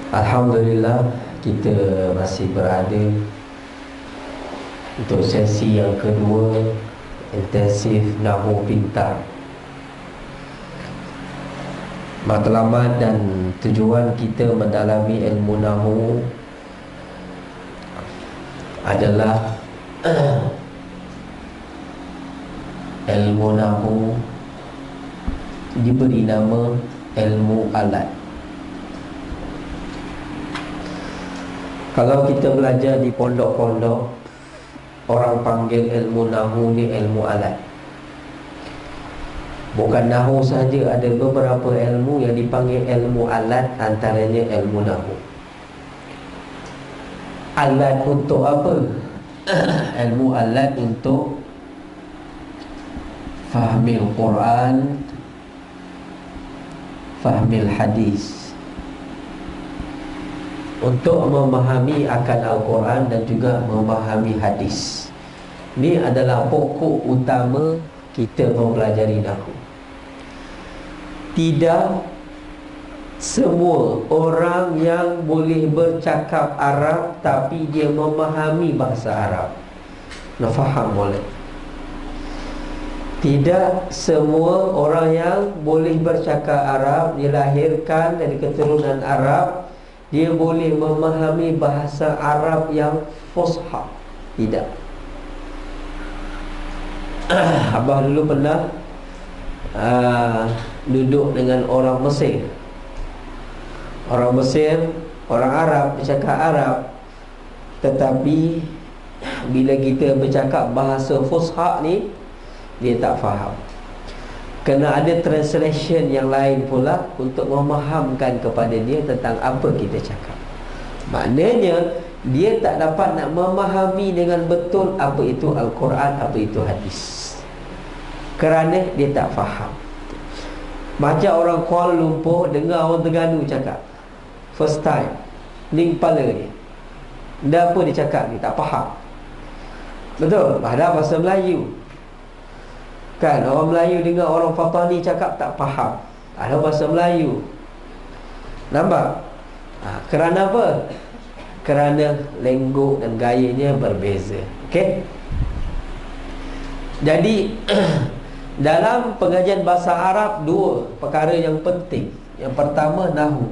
Alhamdulillah, kita masih berada untuk sesi yang kedua intensif Nahwu Pintar. Matlamat dan tujuan kita mendalami ilmu Nahwu adalah ilmu Nahwu diberi nama ilmu alat. Kalau kita belajar di pondok-pondok, orang panggil ilmu Nahwu ni ilmu alat. Bukan Nahwu saja, ada beberapa ilmu yang dipanggil ilmu alat, antaranya ilmu Nahwu. Alat untuk apa? Ilmu alat untuk fahmil Quran, fahmil hadis, untuk memahami akan Al-Quran dan juga memahami hadis. Ini adalah pokok utama kita mempelajari Nahwu. Tidak semua orang yang boleh bercakap Arab tapi dia memahami bahasa Arab. Nak faham boleh? Tidak semua orang yang boleh bercakap Arab, dilahirkan dari keturunan Arab, dia boleh memahami bahasa Arab yang fusha. Tidak. Abah dulu pernah duduk dengan orang Mesir. Orang Mesir, orang Arab, bercakap Arab, tetapi bila kita bercakap bahasa fusha ni, dia tak faham. Kena ada translation yang lain pula untuk memahamkan kepada dia tentang apa kita cakap. Maknanya dia tak dapat nak memahami dengan betul apa itu Al-Quran, apa itu hadis, kerana dia tak faham. Macam orang Kuala Lumpur dengar orang Terengganu cakap first time, ning kepala dia, dah apa dia cakap ni tak faham. Betul? Padahal bahasa Melayu kan, orang Melayu dengar orang Fatani cakap tak faham, ada bahasa Melayu. Nampak? Kerana apa? Kerana lenggok dan gayanya berbeza. Okey? Jadi dalam pengajian bahasa Arab, dua perkara yang penting. Yang pertama Nahwu,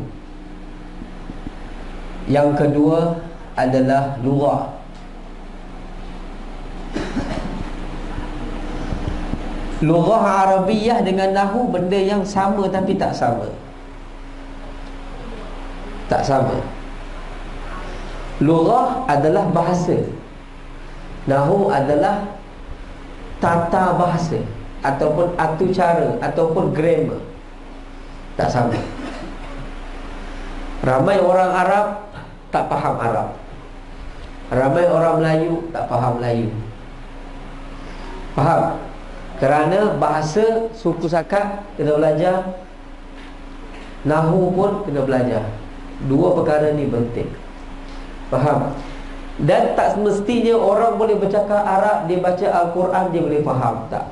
yang kedua adalah lughah. Lughah Arabiyah dengan Nahwu benda yang sama tapi tak sama. Tak sama. Lughah adalah bahasa, Nahwu adalah tata bahasa ataupun atu cara ataupun grammar. Tak sama. Ramai orang Arab tak faham Arab. Ramai orang Melayu tak faham Melayu. Faham? Kerana bahasa suku Sakat kena belajar, Nahwu pun kena belajar. Dua perkara ni penting. Faham? Dan tak semestinya orang boleh bercakap Arab, dia baca Al-Quran, dia boleh faham. Tak.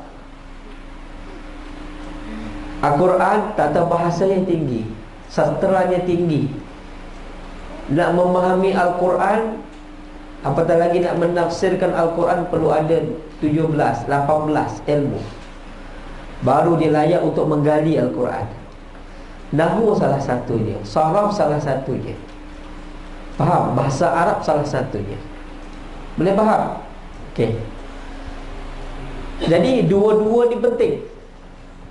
Al-Quran tata bahasanya tinggi, sastranya tinggi. Nak memahami Al-Quran, apatah lagi nak menafsirkan Al-Quran, perlu ada 17, 18 ilmu, baru dia layak untuk menggali Al-Quran. Nahwu salah satunya, saraf salah satunya. Faham? Bahasa Arab salah satunya. Boleh faham? Okey. Jadi dua-dua ni penting.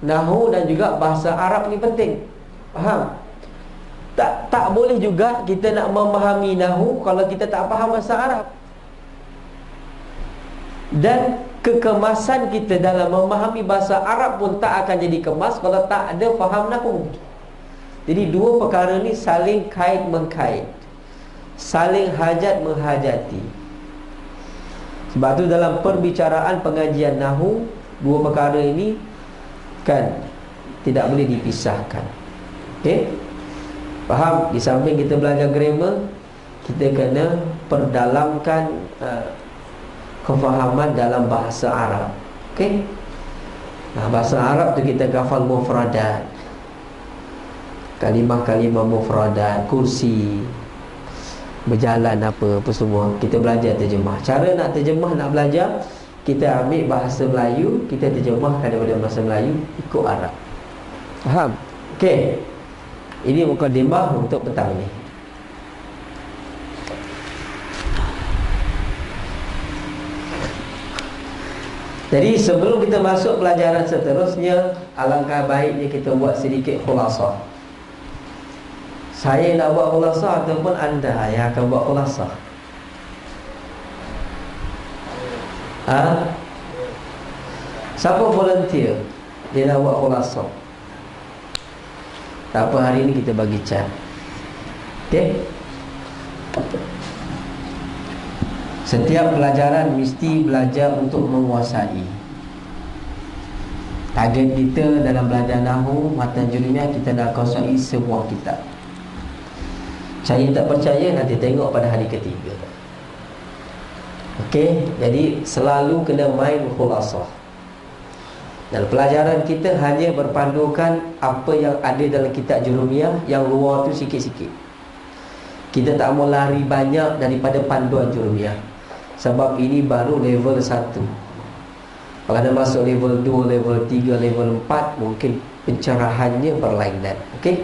Nahwu dan juga bahasa Arab ni penting. Faham? Tak boleh juga kita nak memahami Nahwu kalau kita tak faham bahasa Arab. Dan kekemasan kita dalam memahami bahasa Arab pun tak akan jadi kemas kalau tak ada faham Nahwu. Jadi dua perkara ni saling kait-mengkait, saling hajat menghajati. Sebab tu dalam perbicaraan pengajian Nahwu, dua perkara ini kan tidak boleh dipisahkan. Okey? Faham? Di samping kita belajar grammar, kita kena perdalamkan kefahaman dalam bahasa Arab. Okey? Bahasa Arab tu kita hafal mufradat. kalimah-kalimah mufradat, kursi, berjalan apa semua. Kita belajar terjemah. Cara nak terjemah, nak belajar, kita ambil bahasa Melayu, kita terjemahkan daripada bahasa Melayu ikut Arab. Faham? Okey. Ini mukadimah untuk petang ni. Jadi sebelum kita masuk pelajaran seterusnya, alangkah baiknya kita buat sedikit khulasah. Saya nak buat khulasah ataupun anda yang akan buat khulasah? Siapa volunteer? Dia nak buat khulasah. Tak apa, hari ni kita bagi chat. Okey? Setiap pelajaran mesti belajar untuk menguasai. Target kita dalam belajar Nahwu, Matan Jurumiyah, kita nak kuasai sebuah kitab. Saya tak percaya, nanti tengok pada hari ketiga. Okey, jadi selalu kena main khulasah. Dan pelajaran kita hanya berpandukan apa yang ada dalam kitab Jurumiyah, yang luar tu sikit-sikit. Kita tak mau lari banyak daripada panduan Jurumiyah, sebab ini baru level 1. Kalau anda masuk level 2, level 3, level 4, mungkin pencerahannya berlainan. Okey?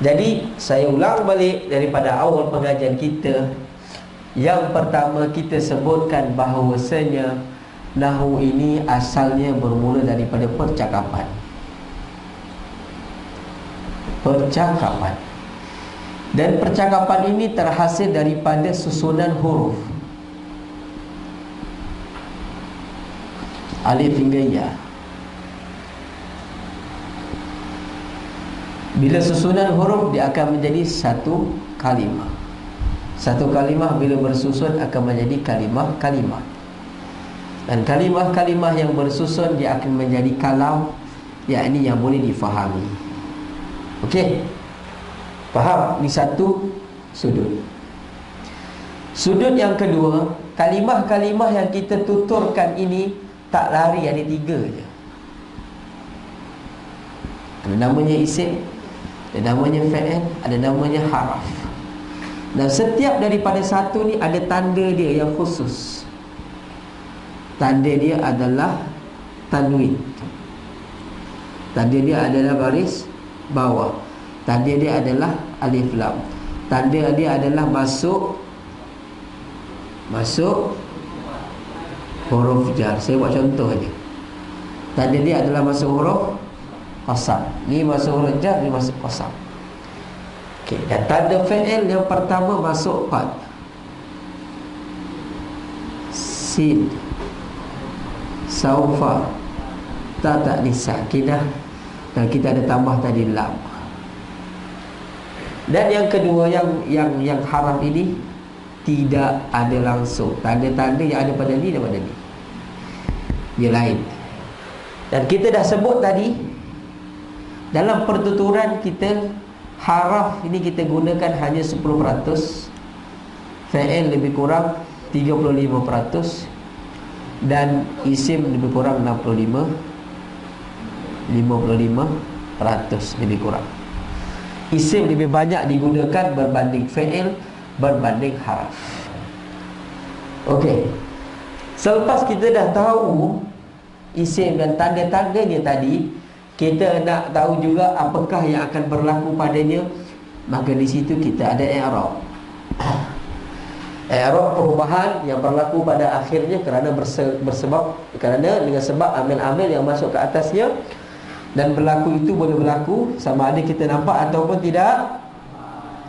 Jadi saya ulang balik daripada awal pengajian kita. Yang pertama kita sebutkan bahawasanya Nahwu ini asalnya bermula daripada percakapan. Percakapan. Dan percakapan ini terhasil daripada susunan huruf alif hingga ya. Bila susunan huruf, dia akan menjadi satu kalimah. Satu kalimah bila bersusun akan menjadi kalimah-kalimah. Dan kalimah-kalimah yang bersusun, dia akan menjadi kalam, yakni yang boleh difahami. Okey? Faham? Ini satu sudut. Sudut yang kedua, kalimah-kalimah yang kita tuturkan ini tak lari, ada 3 je. Ada namanya isim, ada namanya fa'il, ada namanya haraf. Dan setiap daripada satu ni ada tanda dia yang khusus. Tanda dia adalah tanwin. Tanda dia adalah baris bawah. Tanda dia adalah alif lam. Tanda dia adalah masuk huruf jar. Saya buat contoh aja. Tanda dia adalah masuk huruf qasam. Ni masuk huruf jar, ni masuk qasam. Okey, dan tanda fi'il yang pertama masuk qad. Sin, saufa, ta ta'nis sakinah, dan kita ada tambah tadi lam. Dan yang kedua, yang haraf ini tidak ada langsung. Tanda-tanda yang ada pada ni dan pada ni, dia lain. Dan kita dah sebut tadi, dalam pertuturan kita, haraf ini kita gunakan hanya 10%, fa'il lebih kurang 35%, dan isim lebih kurang 55% lebih kurang. Isim lebih banyak digunakan berbanding fa'il, berbanding haraf. Okey. Selepas kita dah tahu isim dan tanda-tandanya tadi, kita nak tahu juga apakah yang akan berlaku padanya. Maka di situ kita ada i'rab. I'rab perubahan yang berlaku pada akhirnya kerana dengan sebab amil-amil yang masuk ke atasnya. Dan berlaku itu boleh berlaku sama ada kita nampak ataupun tidak.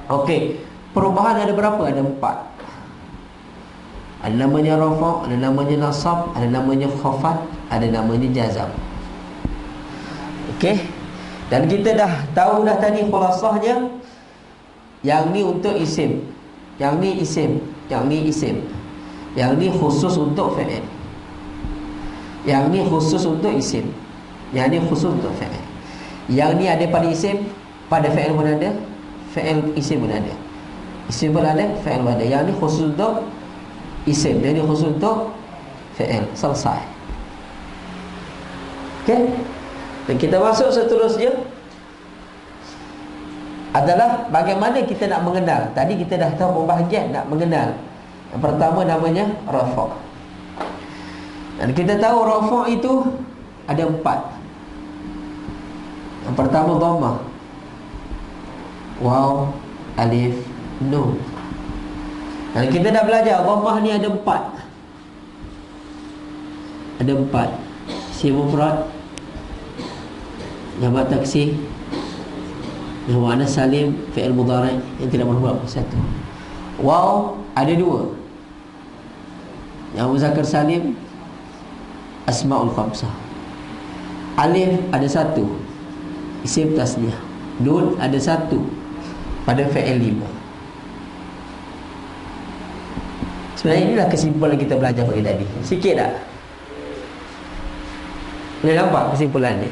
Okey. Perubahan ada berapa? Ada 4. Ada namanya rafa', ada namanya nasab, ada namanya khafat, ada namanya jazam. Okey. Dan kita dah tahu dah tadi khulasahnya. Yang ni untuk isim, yang ni isim, yang ni isim, yang ni khusus untuk fa'il, yang ni khusus untuk isim, yang ni khusus untuk fa'il. Yang ni ada pada isim, pada fa'il pun ada, fa'il isim pun ada, isim pun ada, fa'il pun ada. Yang ni khusus untuk isim, yang ni khusus untuk fa'il. Selesai. Okey. Dan kita masuk seterusnya. adalah bagaimana kita nak mengenal. Tadi kita dah tahu pembahagian nak mengenal. Yang pertama namanya rafa'. Dan kita tahu rafa' itu ada 4. Yang pertama dhammah, waw, alif, nun. Dan kita dah belajar dhammah ni ada 4. Ada 4. Isim mufrad, jamak taksir, nama anas salim, fi'il mudhari' yang tidak berhubung. 1. Waw ada 2. Yang muzakkar salim, asmaul khamsah. Alif ada 1, isim tasniah. Nun ada 1 pada fi'il 5. Sebenarnya inilah kesimpulan kita belajar pagi tadi. Sikit tak? Boleh nampak kesimpulan ni?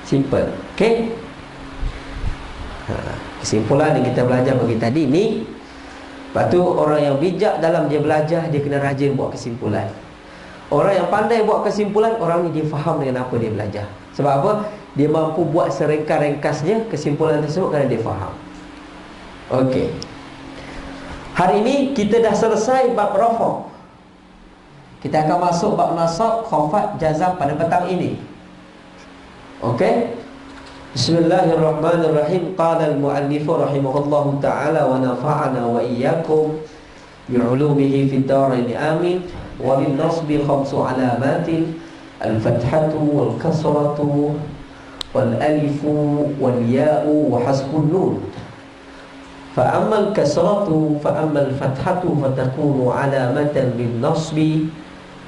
Simple. Okey? Kesimpulan yang kita belajar pagi tadi ni. Lepas tu orang yang bijak dalam dia belajar, dia kena rajin buat kesimpulan. Orang yang pandai buat kesimpulan, orang ni dia faham dengan apa dia belajar. Sebab apa? Dia mampu buat seringkas-ringkasnya kesimpulan tersebut kerana dia faham. Okey. Hari ini kita dah selesai bab rafa'. Kita akan masuk bab nasab, khafat, jazam pada petang ini. Okey? Bismillahirrahmanirrahim. Qala al-muallif rahimahullahu ta'ala wa nafa'ana wa iyyakum bi'ulumihi fid darain amin. Wa lin nasbi 5 alamatin: al-fathatu wal kasratu wal alifu wal ya'u wa hasbun nun. Fa amma al-kasratu fa amma al-fathatu fatakunu alamatan lin nasbi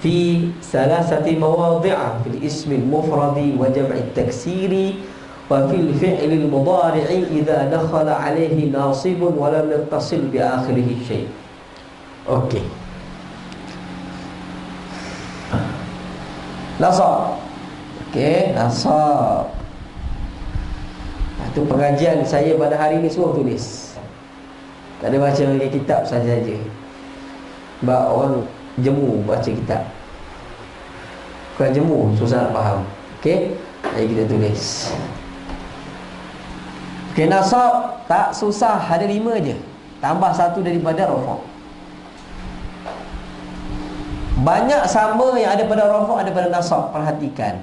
في 3 مواضع: في الاسم المفرد وجمع التكسير وفي الفعل المضارع إذا دخل عليه ناصب ولم يتصل بآخره شيء. Okey. Nasab. Okey, nasab. Itu pengajian saya pada hari ini suruh tulis. Tak ada baca kitab saja-saja. Sebab orang jemu baca kitab. Bukan jemu, susah nak faham. Okey, jadi kita tulis. Okey, nasab tak susah, ada 5 je. Tambah 1 daripada rafa'. Banyak sama yang ada pada rafa', ada pada nasab. Perhatikan.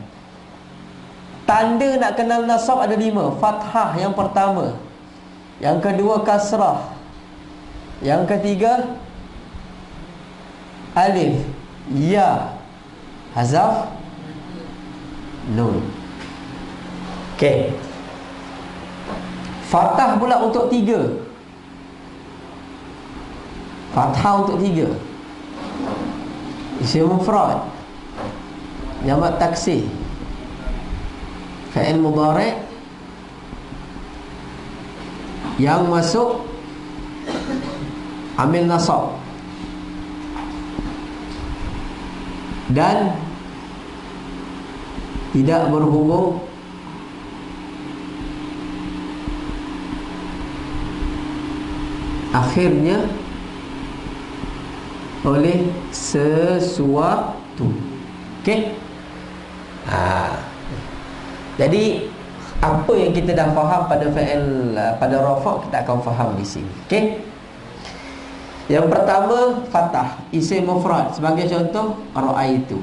Tanda nak kenal nasab ada 5. Fathah yang pertama, yang kedua kasrah, yang ketiga alif, ya, hazaf, nun. Okey. Fathah pula untuk 3. Fathah untuk 3. Isim mufrad, jamak taksir, fi'il mudhari' yang masuk amil nasab dan tidak berhubung akhirnya oleh sesuatu. Okey? Jadi apa yang kita dah faham pada fa'il, pada rafa', kita akan faham di sini. Okey? Yang pertama, fathah, isim mufrad. Sebagai contoh, ra'aitu.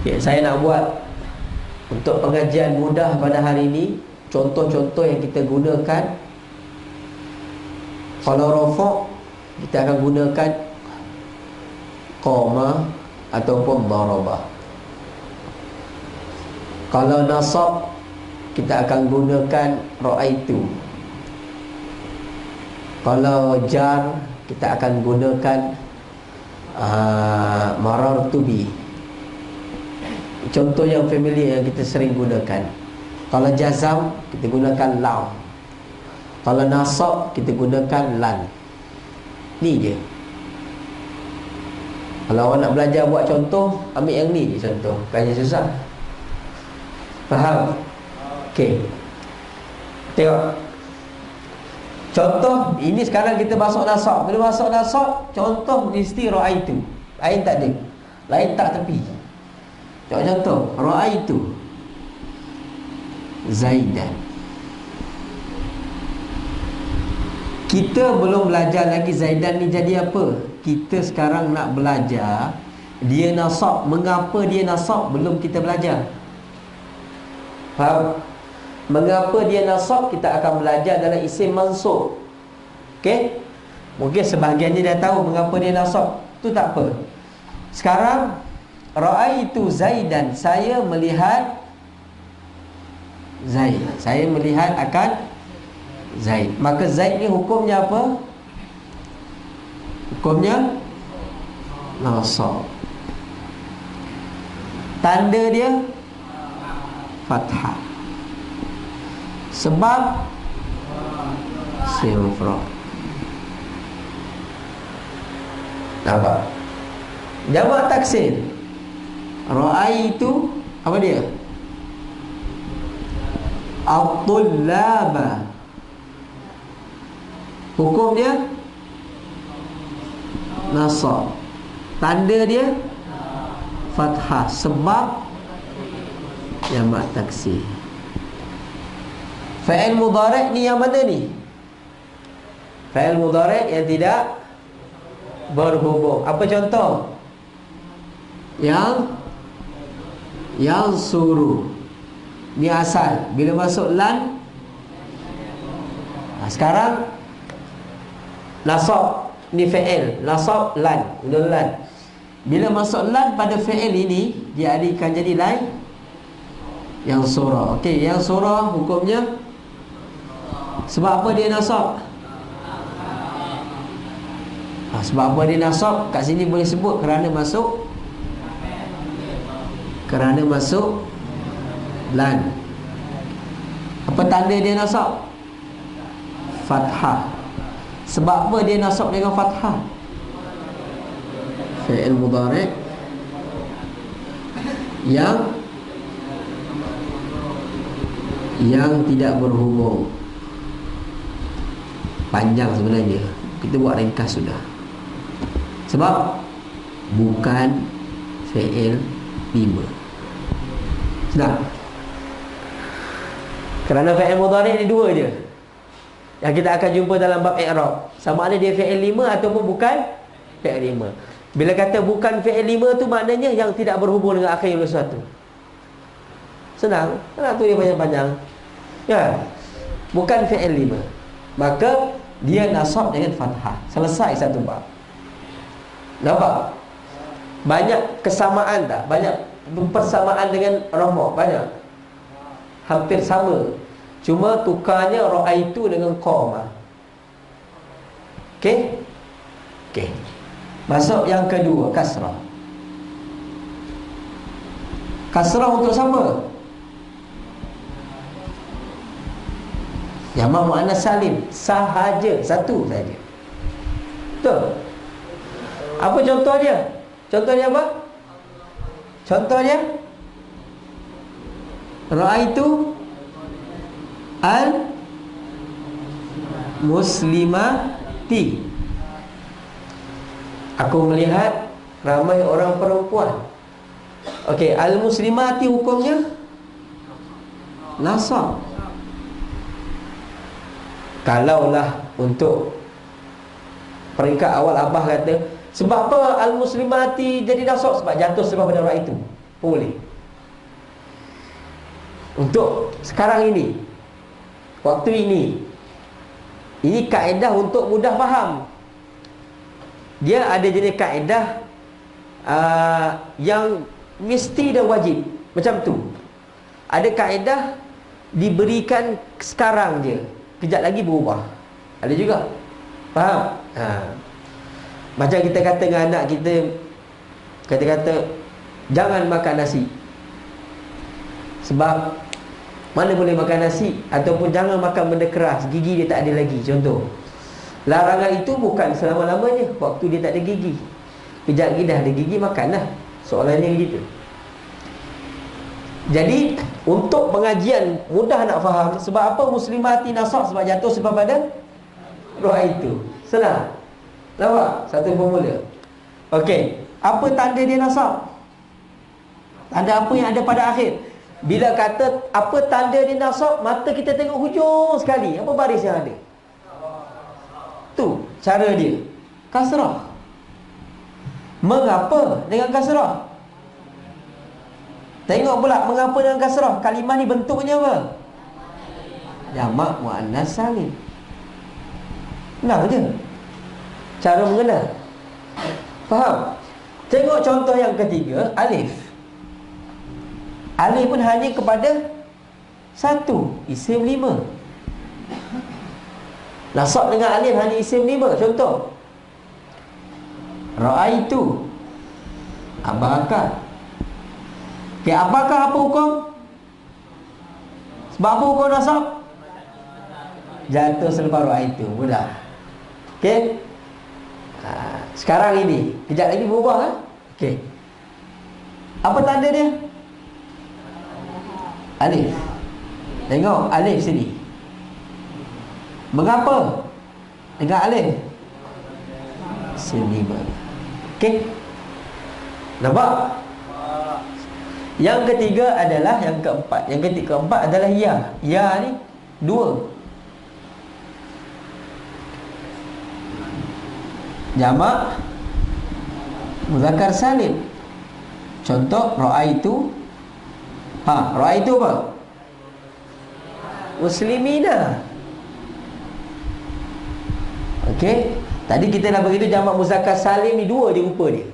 Okay, saya nak buat untuk pengajian mudah pada hari ini, contoh-contoh yang kita gunakan. Kalau rafa', kita akan gunakan qama ataupun darabah. Kalau nasab, kita akan gunakan ra'aitu. Kalau jar, kita akan gunakan marartu bi. Contoh yang familiar yang kita sering gunakan. Kalau jazam, kita gunakan lam. Kalau nasab, kita gunakan lan. Ni je. Kalau awak nak belajar buat contoh, ambil yang ni je contoh. Bukannya susah. Faham? Okey. Tengok. Contoh, ini sekarang kita masuk nasab. Bila masuk nasab, contoh mesti ra'aitu. Lain tak ada. Lain tak tepi. Contoh, ra'aitu Zaidan. Kita belum belajar lagi Zaidan ni jadi apa. Kita sekarang nak belajar dia nasab. Mengapa dia nasab belum kita belajar. Faham? Mengapa dia nasab kita akan belajar dalam isim mansub. Okey? Mungkin sebahagiannya dah tahu mengapa dia nasab. Tu tak apa. Sekarang ra'aitu Zaidan, saya melihat Zaid. Saya melihat akan Zaid. Maka Zaid ni hukumnya apa? Hukumnya nasab. Tanda dia fathah. Sebab simfra. Nampak? Jamak taksir. Ra'aitu apa dia? At-tullaba. Hukum dia nasab. Tanda dia fathah. Sebab jamak taksir. Fa'il mudhari' ni yang mana ni? Fa'il mudhari' yang tidak berhubung. Apa contoh? Yang suruh. Ni asal. Bila masuk lan, sekarang nasab. Ni fa'il. Nasab lan. Nun lan. Bila masuk lan pada fa'il ini, dia akan jadi lan yang surah. Okey, yang surah hukumnya sebab apa dia nasab? Sebab apa dia nasab? Kat sini boleh sebut kerana masuk lan. Apa tanda dia nasab? Fathah. Sebab apa dia nasab dengan fathah? Fi'il mudhari' yang tidak berhubung. Panjang sebenarnya. Kita buat ringkas sudah. Sebab bukan fi'il 5. Senang. Kerana fi'il mudhari' ni dua je yang kita akan jumpa dalam bab i'rab. Sama ada dia fi'il 5 ataupun bukan fi'il 5. Bila kata bukan fi'il 5 tu maknanya yang tidak berhubung dengan akhir sesuatu. Senang. Tak nak tu dia panjang-panjang. Ya. Bukan fi'il 5. Maka dia nasab dengan fathah. Selesai satu bab. Nampak? Banyak kesamaan tak? Banyak persamaan dengan rafa'. Banyak. Hampir sama. Cuma tukarnya ra'aitu dengan qama. Okey? Okey. Masuk yang kedua, kasrah. Kasrah untuk siapa? Jamak muannas salim. Sahaja. Satu saja. Betul? Apa contoh dia? Contoh dia apa? Contoh dia ra'aitu al-muslimati. Aku melihat ramai orang perempuan. Okey, al-muslimati hukumnya nasab. Kalaulah untuk peringkat awal Abah kata, sebab apa al-muslimati jadi nasab? Sebab jatuh sebab pada ra'aitu. Boleh. Untuk sekarang ini, waktu ini kaedah untuk mudah faham. Dia ada jenis kaedah yang mesti dan wajib. Macam tu. Ada kaedah diberikan sekarang je, kejap lagi berubah. Ada juga. Faham? Macam kita kata dengan anak kita, kata-kata jangan makan nasi. Sebab mana boleh makan nasi? Ataupun jangan makan benda keras, gigi dia tak ada lagi. Contoh. Larangan itu bukan selama-lamanya. Waktu dia tak ada gigi. Kejap lagi dah ada gigi, makanlah. Soalannya begitu. Jadi untuk pengajian mudah nak faham. Sebab apa muslimati nasab? Sebab jatuh sebab pada roh itu. Senang. Nampak? Satu formula. Okey. Apa tanda dia nasab? Tanda apa yang ada pada akhir? Bila kata apa tanda dia nasab, mata kita tengok hujung sekali. Apa baris yang ada? cara dia? Kasrah. Mengapa dengan kasrah? Tengok pula mengapa dengan kasrah. Kalimah ni bentuknya apa? Jamak muannas salim. Senang je cara mengenal. Faham? Tengok contoh yang ketiga, alif. Alif pun hanya kepada satu, isim 5. Nasab dengan alif hanya isim 5. Contoh, ra'aitu, abakar. Okay, apakah apa hukum? Sebab apa hukum nasab? Jatuh selepas ra'aitu. Mudah. Okay. Sekarang ini, kejap lagi berubah kan? Okay. Apa tanda dia? Alif. Tengok alif sini. Mengapa dengan alif? Isim 5. Okay. Nampak? Yang ketiga adalah yang keempat. Yang keempat adalah ya. Ya ni 2. Jamak muzakkar salim. Contoh ra'aitu. Ra'aitu apa? Muslimina. Okey. Tadi kita dah begitu jamak muzakkar salim ni 2 dia rupa dia.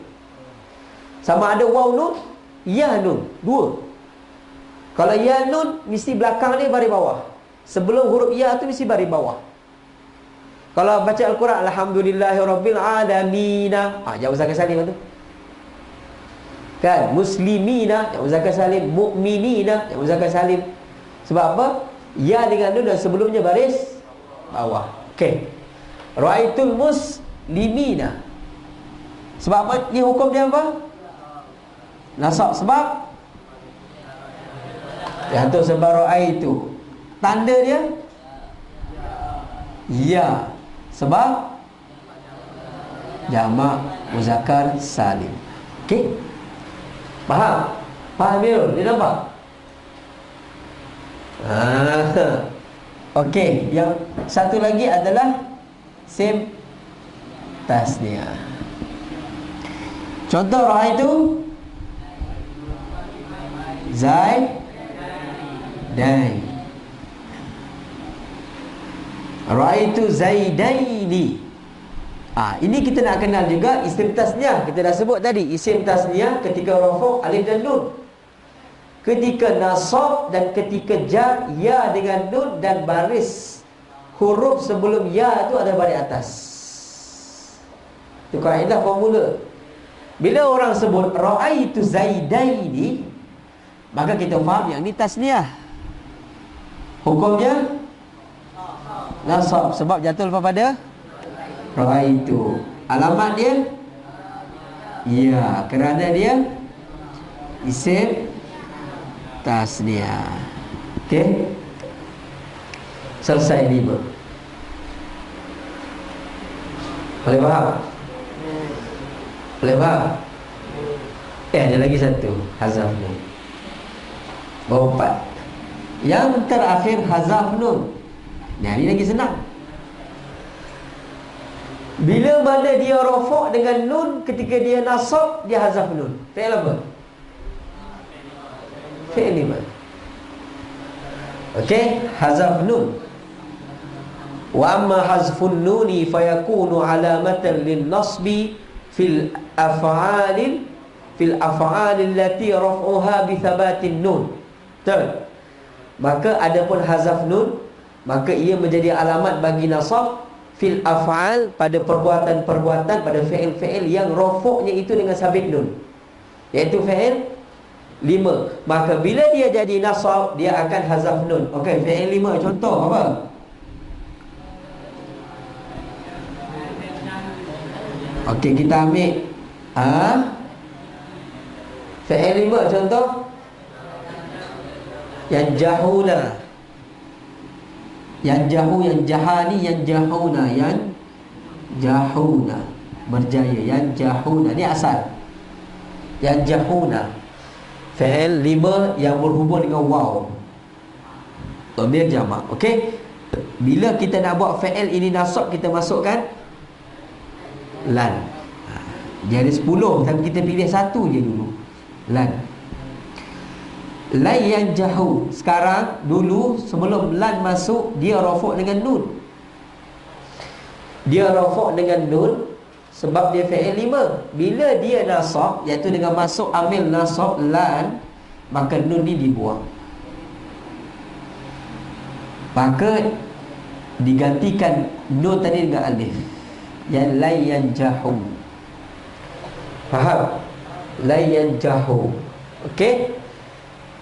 Sama ada waw nun, ya nun, 2. Kalau ya nun mesti belakang dia baris bawah. Sebelum huruf ya tu mesti baris bawah. Kalau baca Al-Quran, alhamdulillahirabbil alamin, jamak muzakkar salim tu. Kan? Muslimina, jamak muzakkar salim. Mukminina, jamak muzakkar salim. Sebab apa? Ya dengan nun dan sebelumnya baris bawah. Okey. Ra'aitul muslimina. Sebab apa? Ni hukum dia apa? Nasab. Sebab jatuh sebab ra'aitu. Tanda dia ya. Sebab jamak muzakkar salim. Okey? Faham? Faham Mirul? Dia nampak? Okey, yang satu lagi adalah sim tasniah. Contoh ra'aitu Zaidain. Ra'aitu Zaidaini. Ini kita nak kenal juga isim tasniah. Kita dah sebut tadi, isim tasniah ketika rafu' alif dan nun, ketika nasab dan ketika jar, ya dengan nun dan baris huruf sebelum ya itu ada baris atas. Itu kaedah formula. Bila orang sebut ra'aitu Zaidaini, maka kita faham yang ni tasniah. Hukumnya nasab sebab jatuh lepas pada ra'aitu. Alamat dia ya, kerana dia isim tasniah. Okey. Selesai 5. Boleh faham? Boleh faham? Ada lagi satu, hazaf nun. Baru 4. Yang terakhir hazaf nun. Ini lagi senang. Bila mana dia rafu' dengan nun, ketika dia nasab dia hazaf nun. Fi'il apa? Fi'il 5. Okey, hazaf nun. Wa amma hazfun nuni fayakunu alamatan lin nasbi fil af'alil allati raf'uha bi thabatin nun. Betul? Maka adapun hazaf nun, maka ia menjadi alamat bagi nasab fil af'al, pada perbuatan-perbuatan, pada fi'il-fi'il yang rafu'nya itu dengan sabit nun, iaitu fi'il 5. Maka bila dia jadi nasab, dia akan hazaf nun. Okey, fi'il 5 contoh apa? Okey, kita ambil fi'il 5 contoh. Yanjahuna. Yanjahu, yanjahani, yanjahuna. Yanjahuna, berjaya. Yanjahuna, ni asal. Yanjahuna, fi'il 5 yang berhubung dengan waw, dhamir jamak. Okey. Bila kita nak buat fi'il ini nasab, kita masukkan lan. Dia ada 10, tapi kita pilih satu je dulu, lan. Lan yanjahu. Sekarang dulu sebelum lan masuk, dia rafa' dengan nun. Dia rafa' dengan nun sebab dia fi'il 5. Bila dia nasab, iaitu dengan masuk amil nasab lan, maka nun ni dibuang. Maka digantikan nun tadi dengan alif. Yang la yanjahu. Faham? La yanjahu. Okey?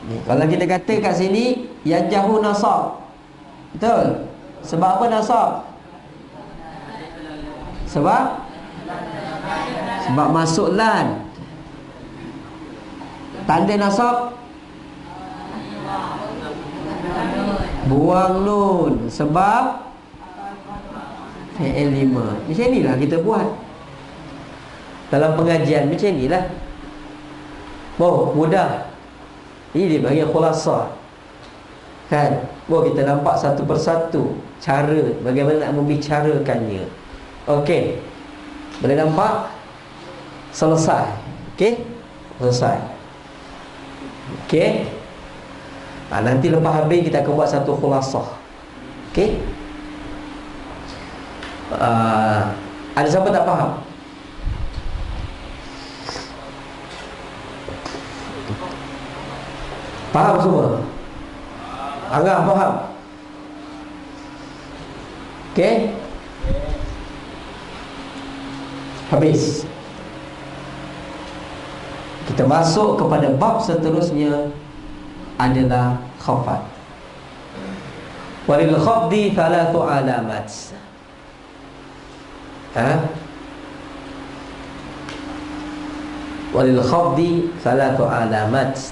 Kalau kita kata kat sini yanjahu nasab, betul? Sebab apa nasab? Sebab masuk lan. Tanda nasab buang nun. Sebab fi'il 5. Macam inilah kita buat dalam pengajian. Macam inilah. Oh, mudah. Ini dia bagi khulasah, kan? Kita nampak satu persatu cara bagaimana nak membicarakannya. Okey, boleh nampak? Selesai. Okey, selesai. Okey, nanti lepas habis kita akan buat satu khulasah. Okey, ada siapa tak faham? Faham semua? Angah faham? Okey, habis. Kita masuk kepada bab seterusnya, adalah khafat. Walil khafdi thalathu alamat. Walil khafdi thalathu alamat.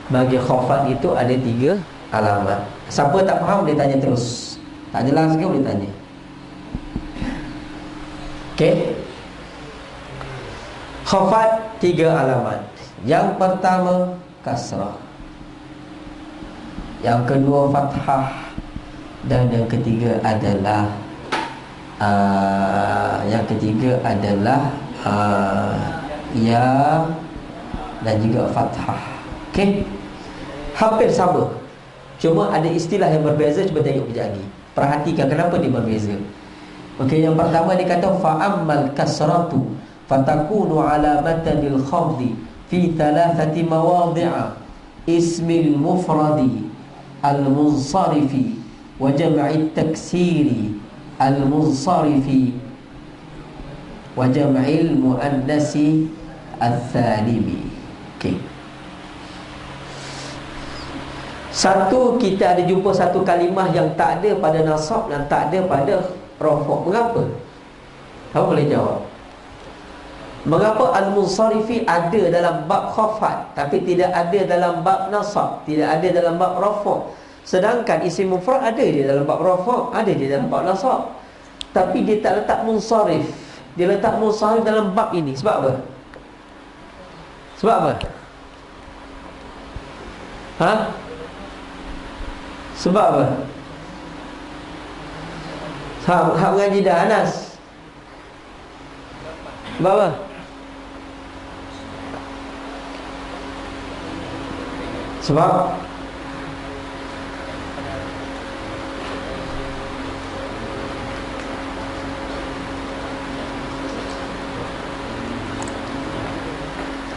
Bagi khafat itu ada 3 alamat. Siapa tak faham boleh tanya terus. Tak jelas ke boleh tanya. Okey. Khafat 3 alamat. Yang pertama kasrah, yang kedua fathah, dan yang ketiga adalah ya dan juga fathah. Okey, hampir sama, cuma ada istilah yang berbeza. Cuba tengok kejap lagi, perhatikan kenapa dia berbeza. Okey, yang pertama dia kata fa'ammal kasratu fatakunu alamatan lil khafdi fi thalathati mawadhi'a ismil mufradi al-munsarifi wa jam'i taksiri al-munsarifi wa jam'il muannasi al-thalimi. Okey, satu, kita ada jumpa satu kalimah yang tak ada pada nasab dan tak ada pada rafa'. Mengapa? Kamu boleh jawab. Mengapa al-munsarifi ada dalam bab khafat tapi tidak ada dalam bab nasab, tidak ada dalam bab rafa'? Sedangkan isim mufrad ada dia dalam bab rafa', ada dia dalam bab nasab, tapi dia tak letak munsarif. Dia letak munsarif dalam bab ini. Sebab apa? Sebab apa? Sebab apa? Hak mengaji dah, Anas. Sebab apa? Sebab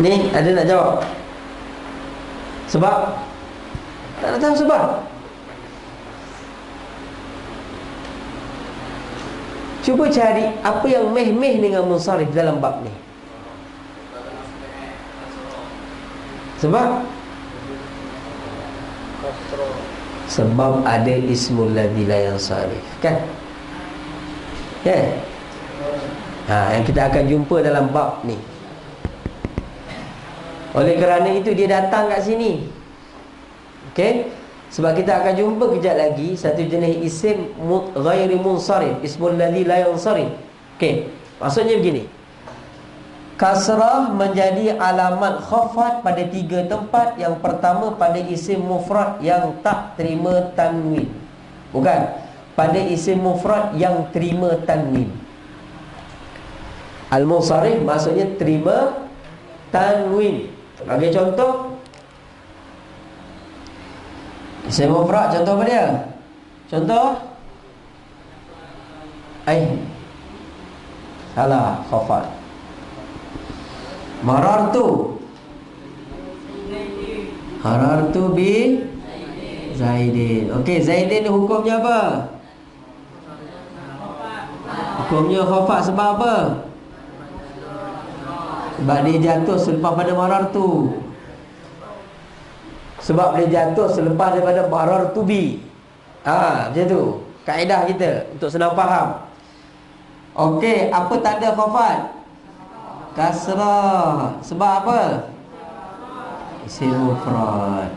ni ada nak jawab? Sebab tak tahu sebab. Cuba cari apa yang meh-meh dengan munsarif dalam bab ni. Sebab ada ismul ladzi la yansarif, kan? Yang kita akan jumpa dalam bab ni. Oleh kerana itu dia datang kat sini. Okey? Sebab kita akan jumpa kejap lagi satu jenis isim ghairi munsarif, ismul ladzi la yansarif. Okey, maksudnya begini. Kasrah menjadi alamat khafat pada 3 tempat. Yang pertama pada isim mufrad yang tak terima tanwin. Bukan, pada isim mufrad yang terima tanwin. Al-munsharif maksudnya terima tanwin. Bagi contoh, isim mufrad, contoh apa dia? Contoh salah, khafat. Marartu bi Zaidin. Okey, Zaidin ni hukumnya apa? Hukumnya khafat sebab apa? Sebab dia jatuh selepas pada marartu. Sebab dia jatuh selepas daripada marartu bi. Macam tu kaedah kita untuk senang faham. Okey, apa tanda khafat? Kasrah. Sebab apa? Isim mufrad.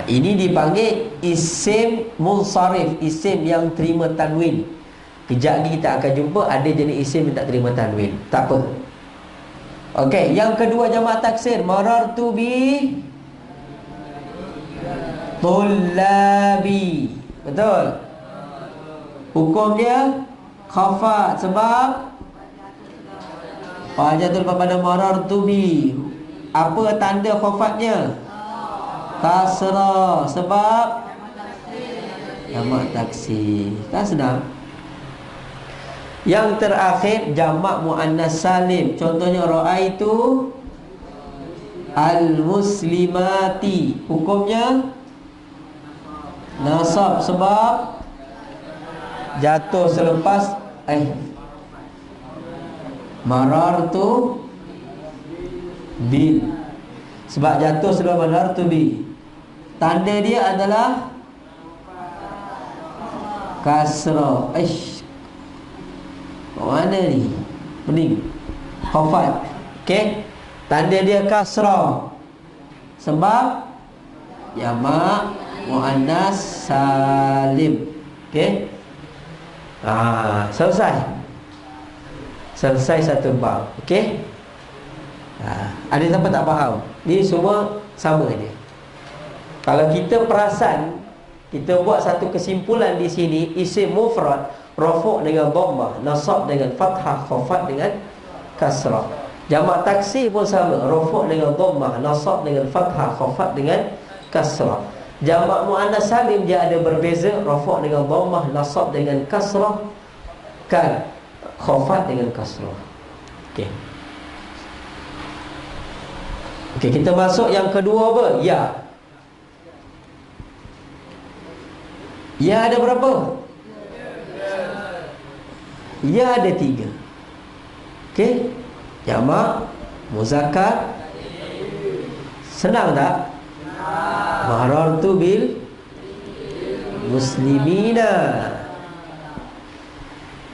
Ini dipanggil isim munsharif, isim yang terima tanwin. Kejap lagi kita akan jumpa ada jenis isim yang tak terima tanwin. Tak apa. Okey, yang kedua jamak taksir, marartu bi tullabi. Betul? Hukumnya khafat sebab fajatul pada marartu bi. Apa tanda khafatnya? Kasrah sebab jamak taksir. Kan senang. Yang terakhir jamak muannas salim. Contohnya raaitu al-muslimati. Hukumnya nasab sebab jatuh selepas marartu bil. Sebab jatuh selepas marartu bi. Tanda dia adalah kasrah. Mana ni? Pening. Khafat. Okey. Tanda dia kasrah. Sebab jamak muannas salim. Okey. Selesai. Selesai satu bab. Okey. Ada siapa tak faham? Ni semua sama je. Kalau kita perasan, kita buat satu kesimpulan di sini, isim mufrad rafu' dengan dhammah, nasab dengan fathah, khafat dengan kasrah. Jamak taksir pun sama, rafu' dengan dhammah, nasab dengan fathah, khafat dengan kasrah. Jamak muannas salim dia ada berbeza, rafu' dengan dhammah, nasab dengan kasrah, kan, khafat dengan kasrah. Okey. Okey, kita masuk yang kedua apa? Ya. Ya ada berapa? Ya ada 3. Okey. Jamak muzakkar. Senang tak? Marartu bil muslimina.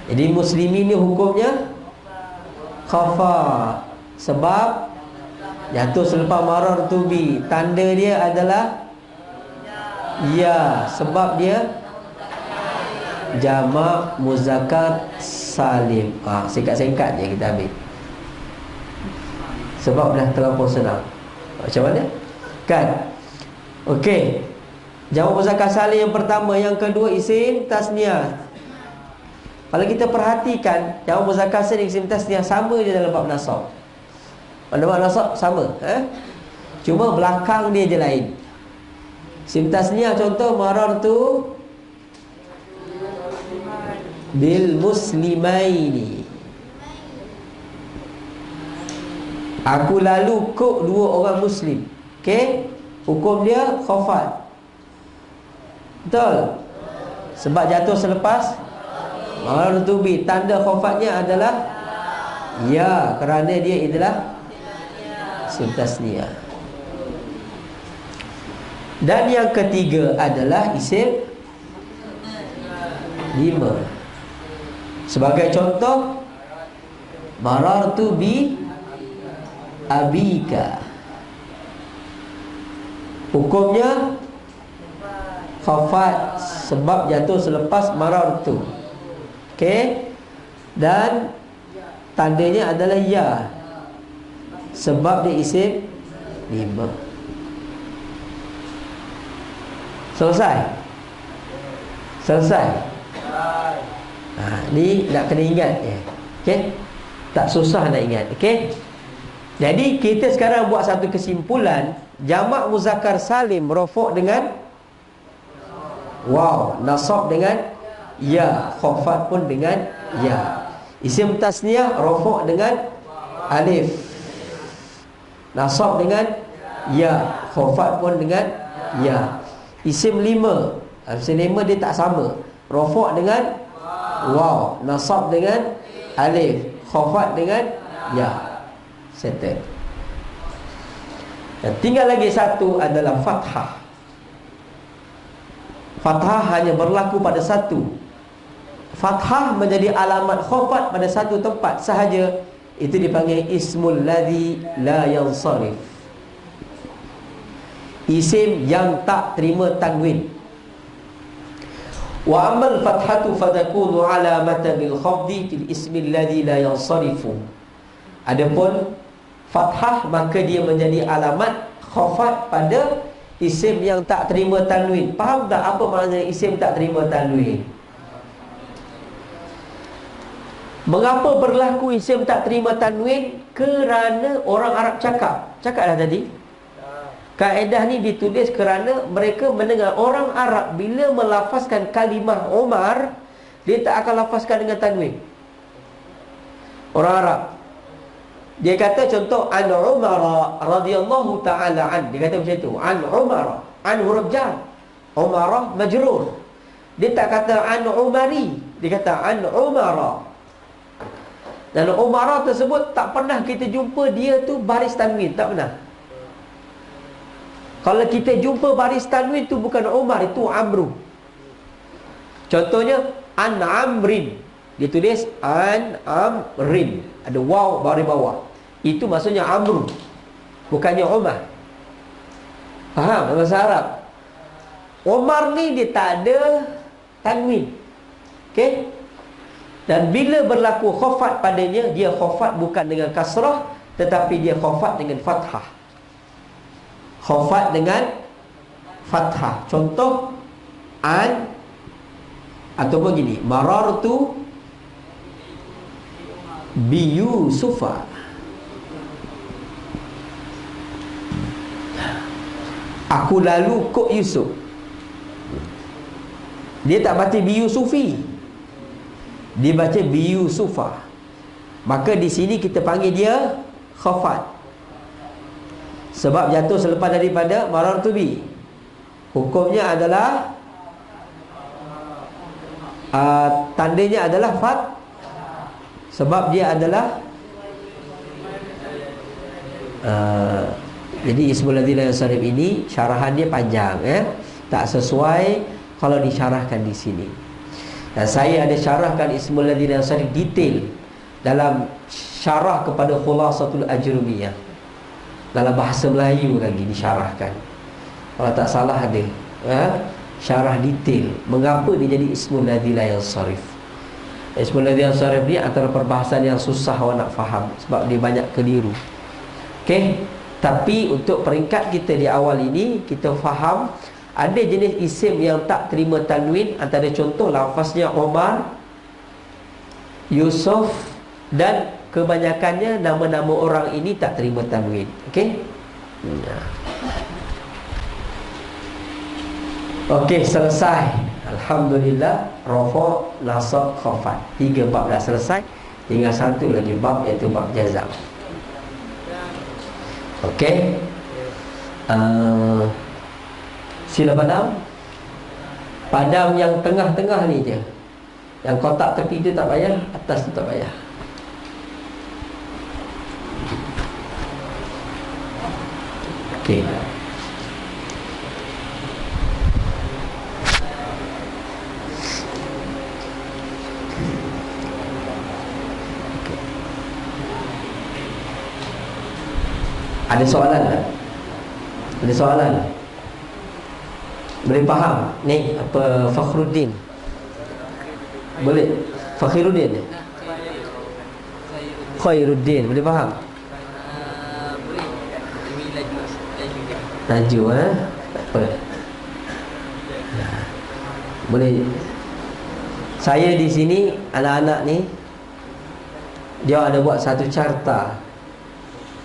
Jadi muslimin ni hukumnya khafa. Sebab jatuh selepas marartu bi. Tanda dia adalah ya, sebab dia jamak muzakkar salim. Singkat-singkat je kita ambil. Sebab dah terlampau senang. Macam mana? Kan? Okey. Jamak muzakkar salim yang pertama, yang kedua isim tasniah. Kalau kita perhatikan, jamak muzakkar salim isim tasniah sama je dalam bab nasab. Pada bab nasab sama, cuma belakang dia je lain. Isim tasniah contoh marartu bil muslimaini. Aku lalu kok 2 orang muslim. Okey, hukum dia khafat. Betul? Sebab jatuh selepas marartu bi. Tanda khafatnya adalah ya, kerana dia adalah isim tasniah. Dan yang ketiga adalah isim 5. Sebagai contoh, marartu bi abika. Hukumnya khafat sebab jatuh selepas marartu. Okey. Dan tandanya adalah ya, sebab dia isim 5. Selesai? Selesai? Ni nak kena ingat ya. Okey, tak susah nak ingat. Okey, jadi kita sekarang buat satu kesimpulan. Jamak muzakkar salim rafa' dengan waw, nasab dengan ya, khafat pun dengan ya. Isim tasniah rafa' dengan alif, nasab dengan ya, khafat pun dengan ya. Isim lima, isim lima dia tak sama, rafa' dengan waw, nasab dengan alif, khafat dengan ya. Settle. Dan tinggal lagi satu adalah fathah. Fathah hanya berlaku pada satu. Fathah menjadi alamat khafat pada satu tempat sahaja. Itu dipanggil ismul ladzi la yansarif, isim yang tak terima tanwin. Wa amal fathatu fatakunu alamatan bil khafdi fil ismi alladhi la yansarifu. Adapun fathah maka dia menjadi alamat khafat pada isim yang tak terima tanwin. Faham tak apa maknanya isim tak terima tanwin? Mengapa berlaku isim tak terima tanwin? Kerana orang Arab cakap dah tadi. Kaedah ni ditulis kerana mereka mendengar orang Arab bila melafazkan kalimah Umar, dia tak akan lafazkan dengan tanwin. Orang Arab, dia kata contoh an Umar radhiyallahu ta'ala an, dia kata macam tu, an Umar, an huruf jar, Umar majrur. Dia tak kata an Umari, dia kata an Umar. Dan Umar tersebut tak pernah kita jumpa dia tu baris tanwin, tak pernah. Kalau kita jumpa baris tanwin tu bukan Umar, itu Amru. Contohnya an Amrin, dia tulis an Amrin, ada waw baris bawah, itu maksudnya Amru, bukannya Umar. Faham bahasa Arab? Umar ni dia tak ada tanwin. Okey? Dan bila berlaku khafat padanya, dia khafat bukan dengan kasrah, tetapi dia khafat dengan fathah. Khafat dengan fathah. Contoh an, ataupun gini, marartu bi Yusufa. Aku lalu kok Yusuf. Dia tak baca bi Yusufi, dia baca bi Yusufa. Maka di sini kita panggil dia khafat, sebab jatuh selepas daripada marartu bi. Hukumnya adalah tandanya adalah fat, sebab dia adalah jadi ismul ladzi la yansarif ini syarahan dia panjang, tak sesuai kalau disyarahkan di sini. Dan saya ada syarahkan ismul ladzi la yansarif detail dalam syarah kepada Khulasatul Ajrumiyah, dalam bahasa Melayu lagi disyarahkan. Kalau tak salah ada syarah detail mengapa dia jadi ismul ladzi la yansarif. Ismul ladzi yansarif ni antara perbahasan yang susah orang nak faham, sebab dia banyak keliru. Okey, tapi untuk peringkat kita di awal ini, kita faham ada jenis isim yang tak terima tanwin. Antara contoh lafaznya Omar, Yusuf, dan kebanyakannya nama-nama orang ini tak terima tanwin. Okey? Okey, selesai. Alhamdulillah, rafa, nasab, khafat. 3 bab dah selesai. Tinggal satu lagi bab, iaitu bab jazam. Okey. Sila padam. Padam yang tengah-tengah ni je. Yang kotak tepi tu tak payah, atas tu tak payah. Okey. Ada soalan tak? Ada soalan? Boleh faham? Ni apa Fakhruddin? Boleh? Fakhiruddin? Khairuddin, boleh faham? Boleh. Laju tak apa. Boleh. Saya di sini, anak-anak ni dia ada buat satu carta.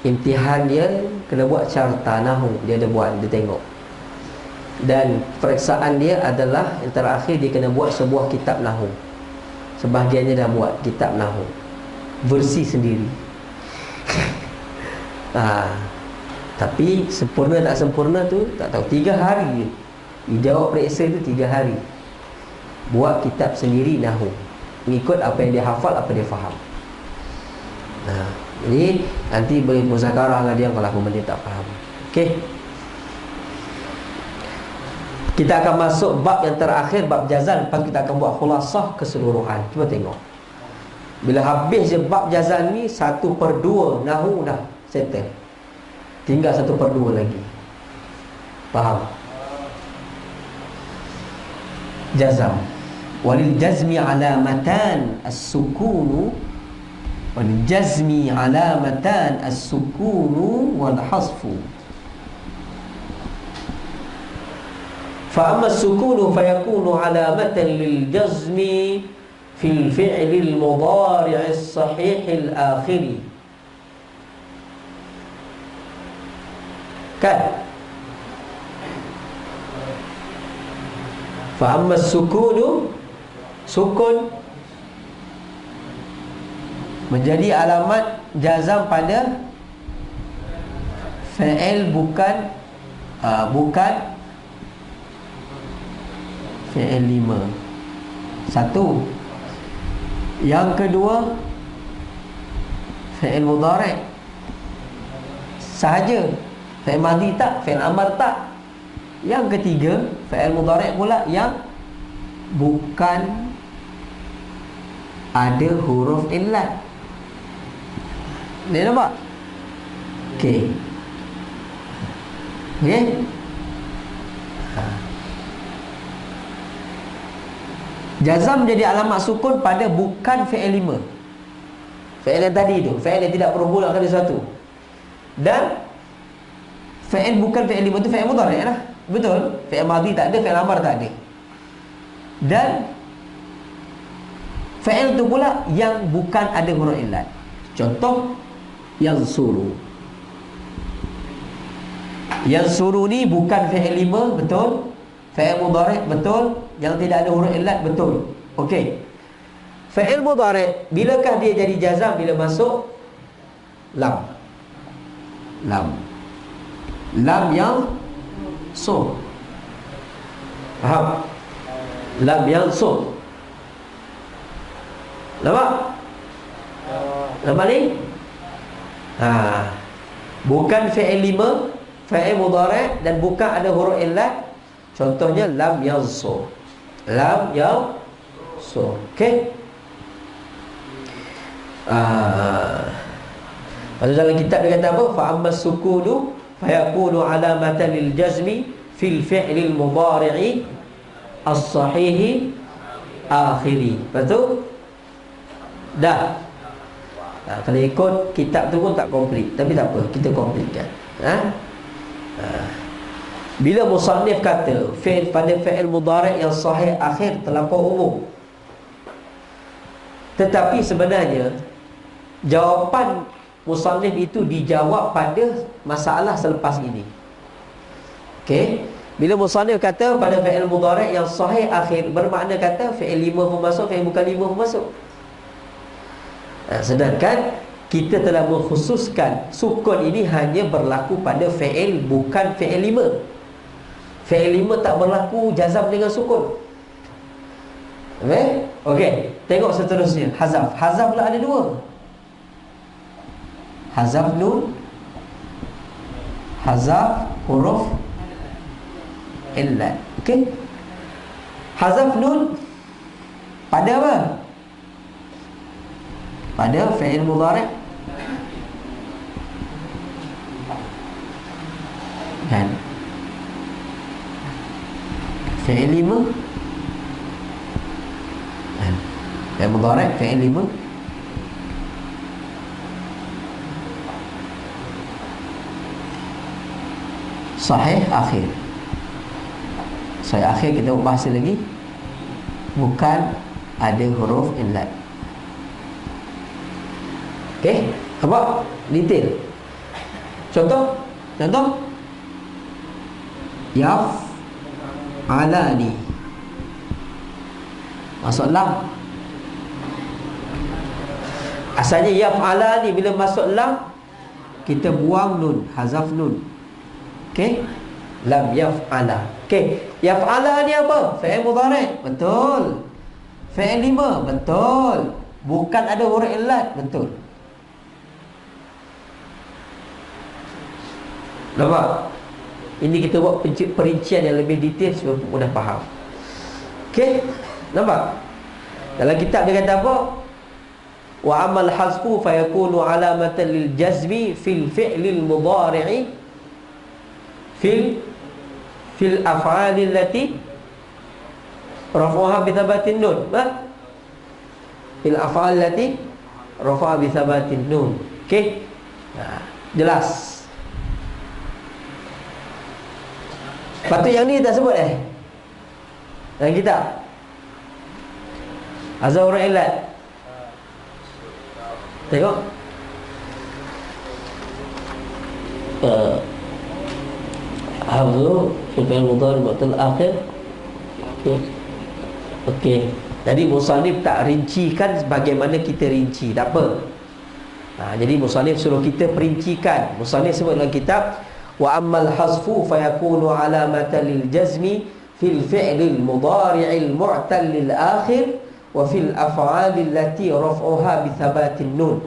Imtihan dia kena buat carta nahu. Dia ada buat, dia tengok. Dan periksaan dia adalah yang terakhir, dia kena buat sebuah kitab nahu. Sebahagiannya dah buat kitab nahu, versi sendiri. Tapi sempurna tak sempurna tu tak tahu. 3 hari dia jawab periksa tu, 3 hari buat kitab sendiri nahu, mengikut apa yang dia hafal, apa dia faham. Jadi nanti boleh muzakarah dengan dia kalau benda tak faham. Okey, kita akan masuk bab yang terakhir, bab jazal. Lepas kita akan buat khulasah keseluruhan. Cuba tengok, bila habis je bab jazal ni, 1/2 nahu dah settle. Tinggal 1/2 lagi. Faham? Jazam. Walil jazmi alamatan as-sukunu, walil jazmi alamatan as-sukunu wal hasfu. Fa amma as-sukunu fayakunu alamatan lil jazmi fil fi'li al-mudari' as-sahih al-akhiri. Kan? Fa amma sukunu, sukun menjadi alamat jazam pada fi'il bukan fi'il 5. Satu. Yang kedua, fi'il mudhari' sahaja. Fi'il madhi tak, fi'il amar tak. Yang ketiga, fi'il mudhari' pula yang bukan ada huruf illat. Ni nampak? Okey. Okey. Jazam jadi alamat sukun pada bukan fi'il 5. Fi'il yang tadi tu, fi'il yang tidak perlu bulatkan dia satu. Dan fi'il bukan fi'il 5 tu fi'il mudhari' lah. Betul? Fi'il madhi tak ada, fi'il amar tak ada. Dan fi'il tu pula yang bukan ada huruf illat. Contoh, yansuru. Yansuru ni bukan fi'il 5, betul? Fi'il mudhari' betul, yang tidak ada huruf illat betul. Okey. Fi'il mudhari' bilakah dia jadi jazam? Bila masuk lam. Lam yang so. Faham? Lam yang so. Nampak? Nampak ni? Bukan fi'il 5, fi'il mudhari' dan bukan ada huruf illat. Contohnya lam yang so. Lam yang so. Okey? Pada dalam kitab dia kata apa? Fa amma sukunu fayakunu alamatan lil jazmi fil fi'lil mudhari'i as-sahihi akhiri. Betul? Dah. Kalau ikut kitab tu pun tak komplit, tapi tak apa, kita komplitkan. Bila musannif kata fi'il pada fi'il mudhari' yang sahih akhir terlampau umum, tetapi sebenarnya jawapan musannif itu dijawab pada masalah selepas ini. Okey, bila musannif kata pada fi'il mudhari' yang sahih akhir, bermakna kata fi'il 5 pun masuk, fi'il bukan 5 pun masuk. Sedangkan kita telah mengkhususkan sukun ini hanya berlaku pada fi'il bukan fi'il 5. Fi'il 5 tak berlaku jazam dengan sukun. Okey, tengok seterusnya. Hazaf. Hazaf pula ada 2. Hazaf nun, hazaf huruf illat. Okey. Hazaf nun pada apa? Pada fi'il mudhari'. Dan fi'il 5. Dan fi'il mudhari', fi'il 5. Sahih akhir. Sahih akhir kita bahas lagi, bukan ada huruf illat. Okey, nampak? Detail. Contoh yaf'alani. Masuk lam. Asalnya yaf'alani, bila masuk lam kita buang nun, hazaf nun. Okey? Lam yaf'ala. Okey, yaf'ala ni apa? Fi'il mudhari'. Betul. Fi'il 5. Betul. Bukan ada huruf illat. Betul. Nampak? Ini kita buat perincian yang lebih detail supaya mudah faham. Okey? Nampak? Dalam kitab dia kata apa? Wa amal hazfu fayakunu alamatan lil jazmi fil fi'lil mudhari'i fil af'alil lati raf'uha bi thabatin nun. Fil af'al lati raf'uha bi thabatin nun. Okey? Jelas. Patut yang ni tak sebut dalam kitab Azhar Ilat. Tengok. Hafzu fi'il mudhari' mu'tal akhir. Okey. Jadi musannif tak rincikan bagaimana kita rinci, tak apa. Jadi musannif suruh kita perincikan. Musannif sebut dalam kitab wa ammal hazfu fayakunu alamatan lil jazmi fil fi'lil mudhari'il mu'tal lil akhir wa fil af'alil lati raf'uha bi thabatin nun.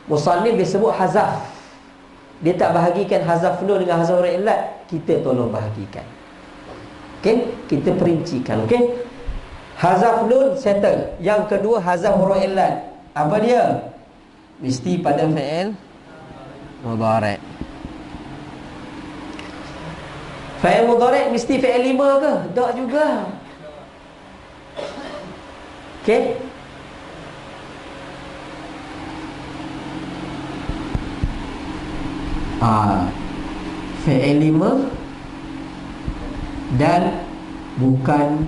Musannif disebut hazaf. Dia tak bahagikan hazaf nun dengan hazaf huruf illat. Kita tolong bahagikan. Okey, kita perincikan. Okey, hazaf nun settle. Yang kedua hazaf huruf illat. Apa dia? Mesti pada fi'il mudhari'. Fi'il mudhari' mesti fi'il 5 ke? Tak juga. Okey. Fi'il 5 dan bukan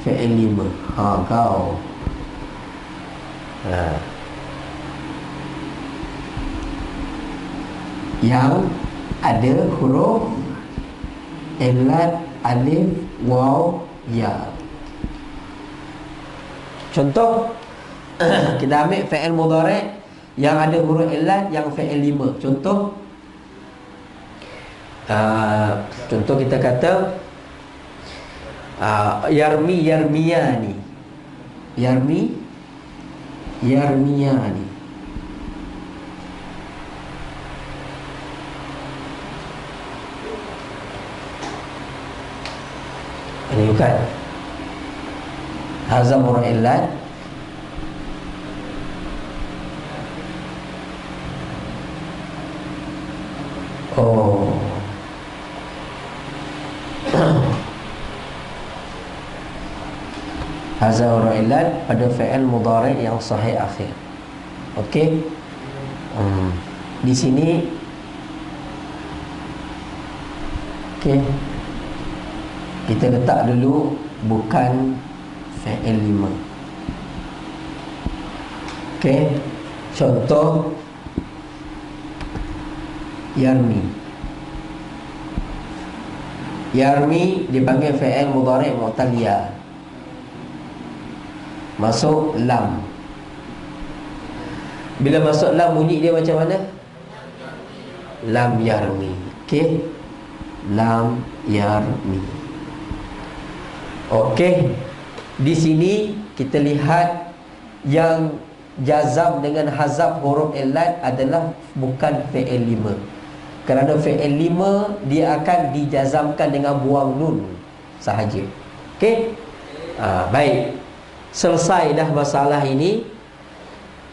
fi'il 5. Kau. Yang ada huruf illat alif waw ya. Contoh kita ambil fi'il mudhari' yang ada huruf illat yang fi'il 5. Contoh kita kata yarmi yarmiyani. Yarmi yarmiyani. Ini bukan hazam huruf illat. Hazam huruf illat pada fi'il mudhari' yang sahih akhir. Okey. Di sini okey, kita letak dulu bukan fi'il 5. Okey. Contoh yarmi. Yarmi dipanggil fi'il mudhari' mu'tal ya. Masuk lam. Bila masuk lam bunyi dia macam mana? Lam yarmi. Okey. Lam yarmi. Okey. Di sini kita lihat yang jazam dengan hazaf huruf illat adalah bukan fi'il 5. Kerana fi'il 5 dia akan dijazamkan dengan buang nun sahaja. Okey? Baik. Selesai dah masalah ini.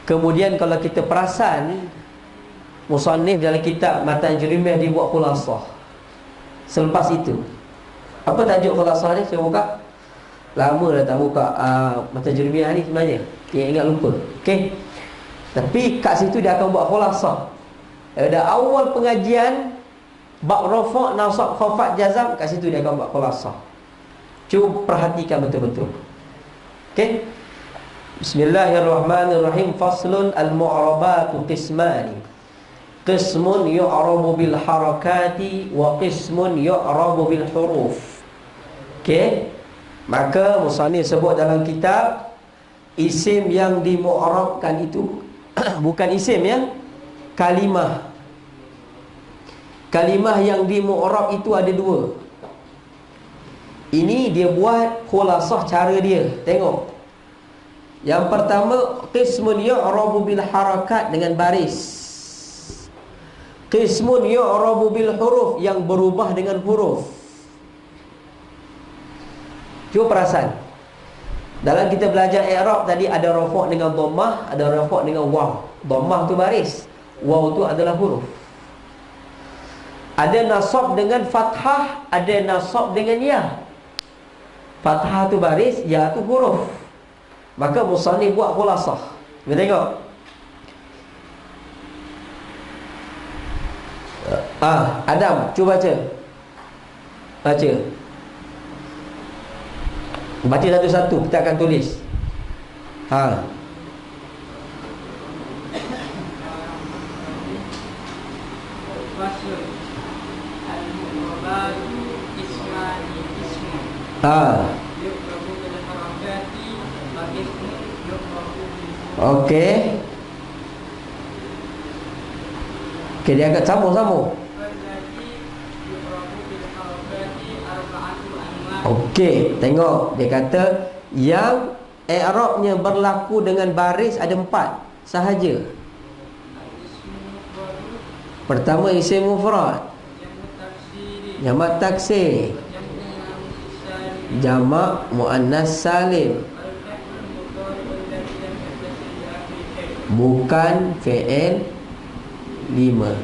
Kemudian kalau kita perasan, musannif dalam kitab Matan Jurimiyah dia buat khulasah. Selepas itu, apa tajuk khulasah ni? Saya buka. Lama dah tak buka Matan Jurimiyah ni sebenarnya. Ingat lupa. Okey. Tapi kat situ dia akan buat khulasah. Ada awal pengajian bab rafa', nasab, khafat, jazam, kat situ dia akan buat khulasah. Cuba perhatikan betul-betul. Okey. Bismillahirrahmanirrahim. Faslun al-mu'rabatu qismani. Qismun yu'rabu bil harakati wa qismun yu'rabu bil huruf. Okey. Maka musannif sebut dalam kitab isim yang dimu'rabkan itu bukan isim ya, kalimah. Kalimah yang dimu'rab itu ada dua. Ini dia buat khulasah cara dia. Tengok. Yang pertama, qismun yu'rabu bil harakat, dengan baris. Qismun yu'rabu bil huruf, yang berubah dengan huruf. Cuba perasan. Dalam kita belajar i'rab tadi ada rafa' dengan dhammah, ada rafa' dengan waw. Dhammah tu baris, waw tu adalah huruf. Ada nasab dengan fathah, ada nasab dengan ya. Fathah tu baris, ya tu huruf. Maka musannif buat khulasah. Kita tengok. Adam, cuba baca. Baca. Baca satu-satu, kita akan tulis. Okey. Okey, dia agak sambung-sambung. Okey, tengok. Dia kata yang i'rabnya berlaku dengan baris ada 4 sahaja. Pertama, isim mufrad, jamak taksir, jamak muannas salim, bukan fi'il 5.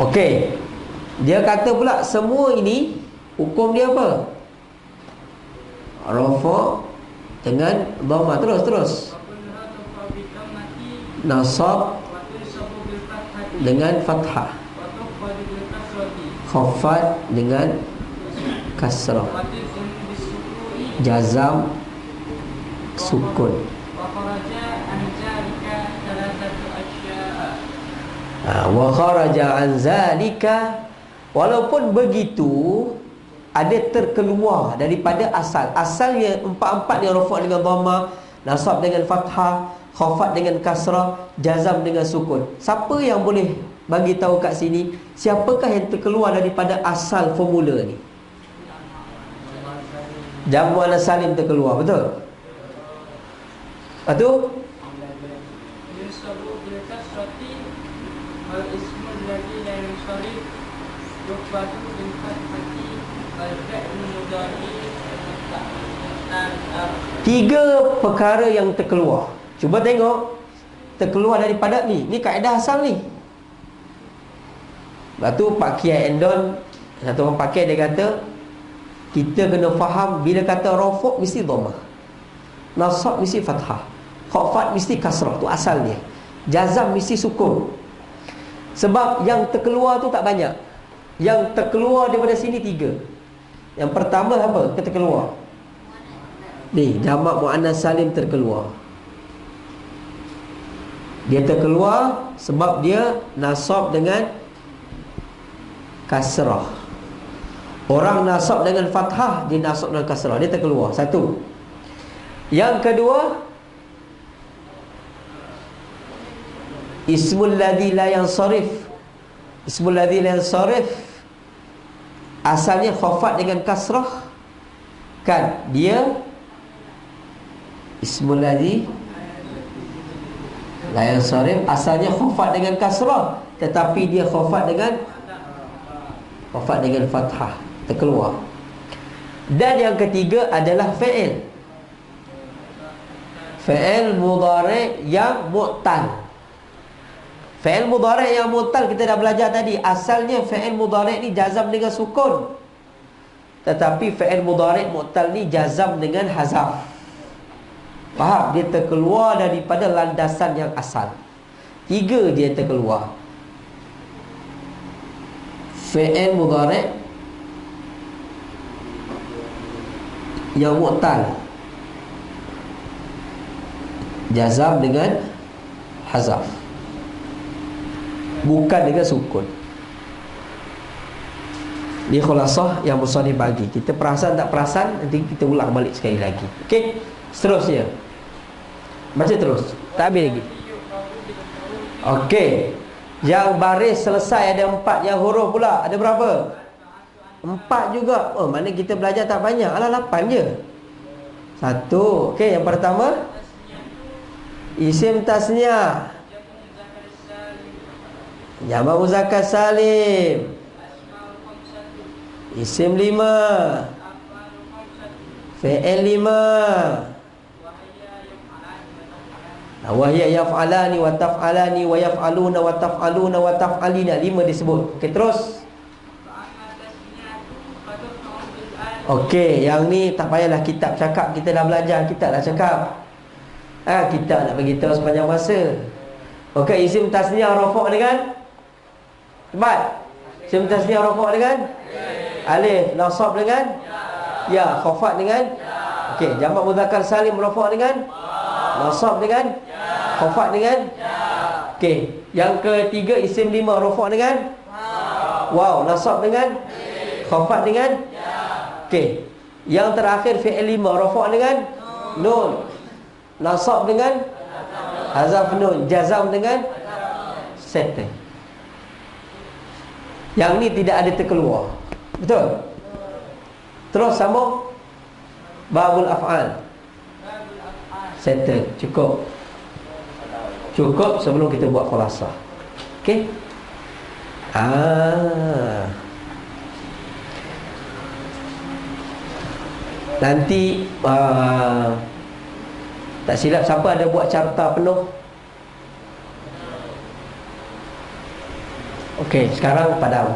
Okey. Dia kata pula semua ini hukum dia apa? Rafa' dengan dhammah. Terus nasab dengan fathah, khafat dengan kasrah, jazam, sukun. Wa kharaja an zalika. Walaupun begitu, ada terkeluar daripada asal. Asalnya empat-empat yang rafa' dengan dhammah, nasab dengan fathah, khafat dengan kasrah, jazam dengan sukun. Siapa yang boleh bagi tahu kat sini siapakah yang terkeluar daripada asal formula ni? Jamak muannas salim terkeluar, betul? Betul? Tiga perkara yang terkeluar. Cuba tengok. Terkeluar daripada ni. Ni kaedah asal ni. Lepas tu Pak Kiai Endon, satu orang pakai, dia kata kita kena faham bila kata rafa' mesti dhammah, nasab mesti fathah, khafat mesti kasrah. Tu asal dia. Jazam mesti sukun. Sebab yang terkeluar tu tak banyak. Yang terkeluar daripada sini 3. Yang pertama apa? Kita keluar ni, jamak muannas salim terkeluar. Dia terkeluar sebab dia nasab dengan kasrah. Orang nasab dengan fathah, dia nasab dengan kasrah, dia terkeluar. Satu. Yang kedua, ismul ladzi la yansarif. Ismul ladzi la yansarif asalnya khafat dengan kasrah, kan? Dia ismul ladzi la yansarif asalnya khafat dengan kasrah, tetapi dia khafat dengan fathah, terkeluar. Dan yang ketiga adalah fi'il. Fi'il mudhari' yang mu'tal. Fi'il mudhari' yang mu'tal kita dah belajar tadi. Asalnya fi'il mudhari' ni jazam dengan sukun, tetapi fi'il mudhari' mu'tal ni jazam dengan hazaf. Faham? Dia terkeluar daripada landasan yang asal. 3 dia terkeluar. Fi'il mudhari' yang mu'tal, Jazam dengan hazaf, bukan dengan sukun. Ni khulasah yang musannif bagi. Kita perasan tak perasan, nanti kita ulang balik sekali lagi. Okey, seterusnya baca terus, tak habis lagi. Okey, yang baris selesai ada 4. Yang huruf pula ada berapa? 4 juga. Oh, mana kita belajar tak banyak. Alah, 8 je. 1. Okey, yang pertama isim tasniah, jamak muzakkar salim, isim 5, fi'il 5, wahya yaf'alani wa taf'alani wa yaf'aluna wa taf'aluna wa taf'alina. 5 disebut. Okey, terus. Okey, yang ni tak payahlah kitab cakap, kita dah belajar, kitab dah cakap. Kita nak bagi tahu sepanjang masa. Okey, isim tasniah rafa' dengan cepat. Isim tasniah rafa' dengan alif, nasab dengan ya, khafat dengan okey, jamak muzakkar salim rafa' dengan nasab dengan khafat dengan okey. Yang ketiga isim 5 rafa' dengan waw, nasab dengan khafat dengan okey. Yang terakhir fi'il 5 rafa' dengan nun, nasab dengan hazaf nun, jazam dengan settle. Yang ni tidak ada terkeluar. Betul? Terus sambung babul af'al. Settle. Cukup. Cukup sebelum kita buat khulasah. Okey? Nanti tak silap siapa ada buat carta penuh? Okey, sekarang padam.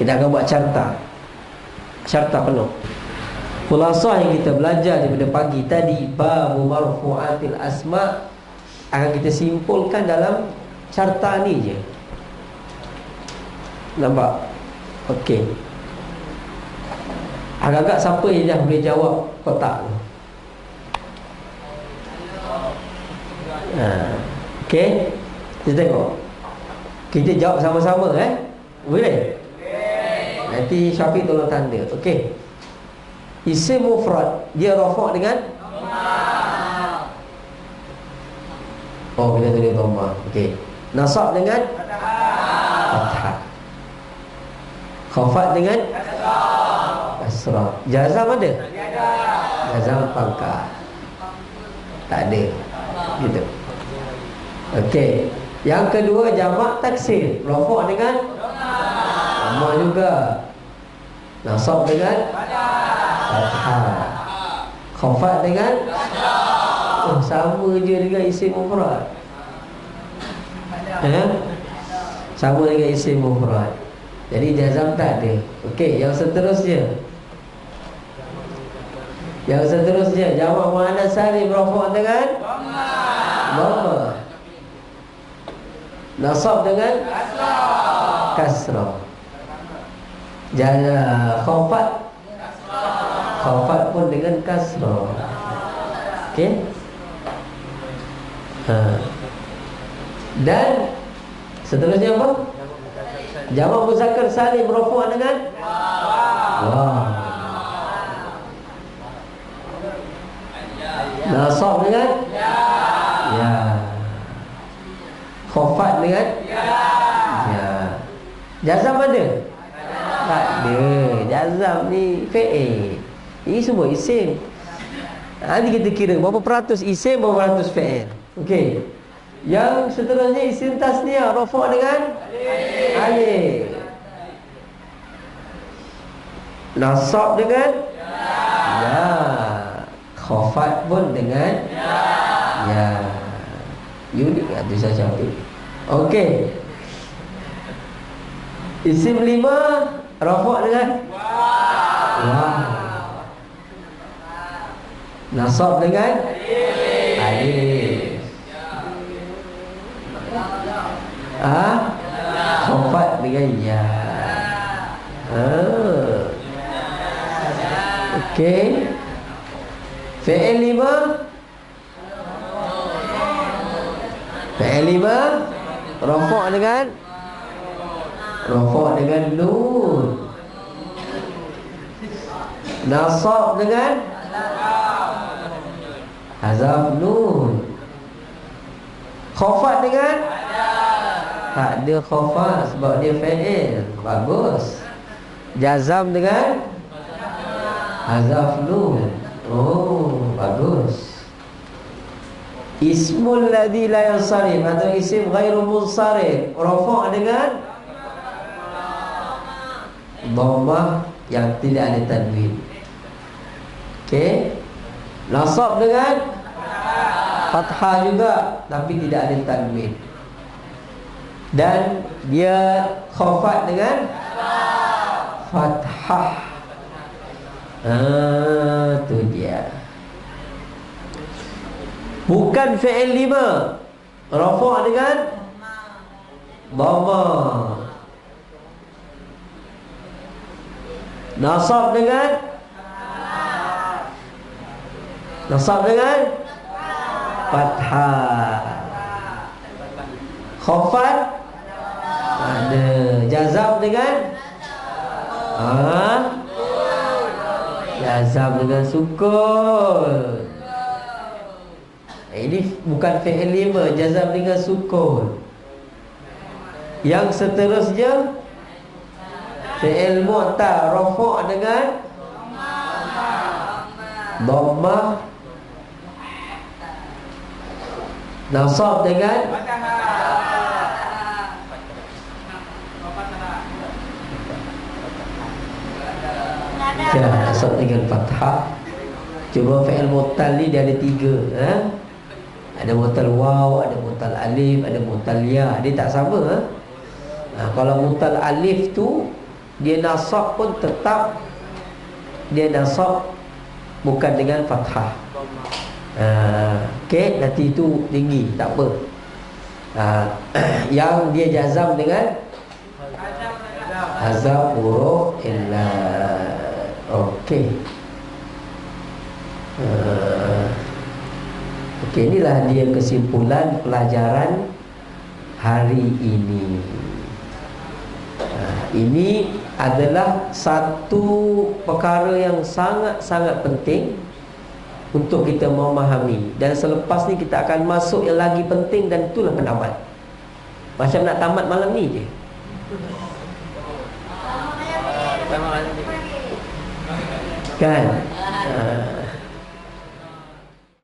Kita akan buat carta penuh. Khulasah yang kita belajar daripada pagi tadi, babu marfu'atil asma', akan kita simpulkan dalam carta ni je. Nampak? Okey. Agak-agak siapa yang dah boleh jawab kotak tu? Okey, kita tengok. Kita jawab sama-sama boleh? Nanti Syafiq tolong tanda. Okey. Isim mufrad dia rafa' dengan kita tulis dhamma. Okey. Nasab dengan fathah. Khafat dengan kasrah. Jazam ada? Jazam pangkal. Tak ada. Gitu. Okey. Yang kedua jamak taksir, rafa' dengan dhamma juga. Nasab dengan fathah. Khafat dengan sama je dengan isim mufrad. Sama dengan isim mufrad. Jadi jazam tak ada. Okey, yang seterusnya jamak muannas salim rafa' dengan dhamma. Nasab dengan kasrah. Khafat pun dengan kasrah. Okey. Dan seterusnya apa? Jamak muzakkar salim rafa' dengan waw. Nasab dengan ya. Khafat dengan ya. Jazam ada? Tak ada. Jazam ni fi'il. Ini semua isim. Nanti kita kira berapa peratus isim, berapa peratus fi'il. Okey. Yang seterusnya isim tasniah rafa' dengan alif. Nasab dengan ya. Khafat pun dengan ya. Unik lah tu saya cantik. Okey. Isim 5 rafa' dengan waw. Nasab dengan alif. Khafat dengan ya. Okey. Fi'il 5 Fi'il 5 rafa' dengan nun. Nasab dengan hazaf nun. Khafat dengan tak ada khafat sebab dia fi'il. Bagus. Jazam dengan hazaf nun. Oh, bagus. Ismul ladzi la yansarif atau isim ghairu munsarif, rafa' dengan dhammah yang tidak ada tanwin. Okey. Nasab dengan fathah juga tapi tidak ada tanwin. Dan dia khafat dengan fathah. Tu dia. Bukan fi'il 5, rafa' dengan dhammah. Nasab dengan fathah. Khafat ada. Jazam dengan jazam dengan sukun. Ini bukan fi'il 5, jazam dengan sukun. Yang seterusnya fi'il mu'tal, rafa' dengan dhammah. Nasab dengan nasab dengan fathah. Cuma fi'il mu'tal ni dia ada 3, Ada mu'tal waw, ada mu'tal alif, ada mu'tal ya. Dia tak sama. Kalau mu'tal alif tu dia nasab pun tetap dia nasab bukan dengan fathah. Okey, nanti itu tinggi, tak apa. Yang dia jazam dengan hazaf huruf illa. Okey. Okey, inilah dia kesimpulan pelajaran hari ini. Ini adalah satu perkara yang sangat-sangat penting untuk kita memahami. Dan selepas ni kita akan masuk yang lagi penting, dan itulah penamat. Macam nak tamat malam ni je. Kan?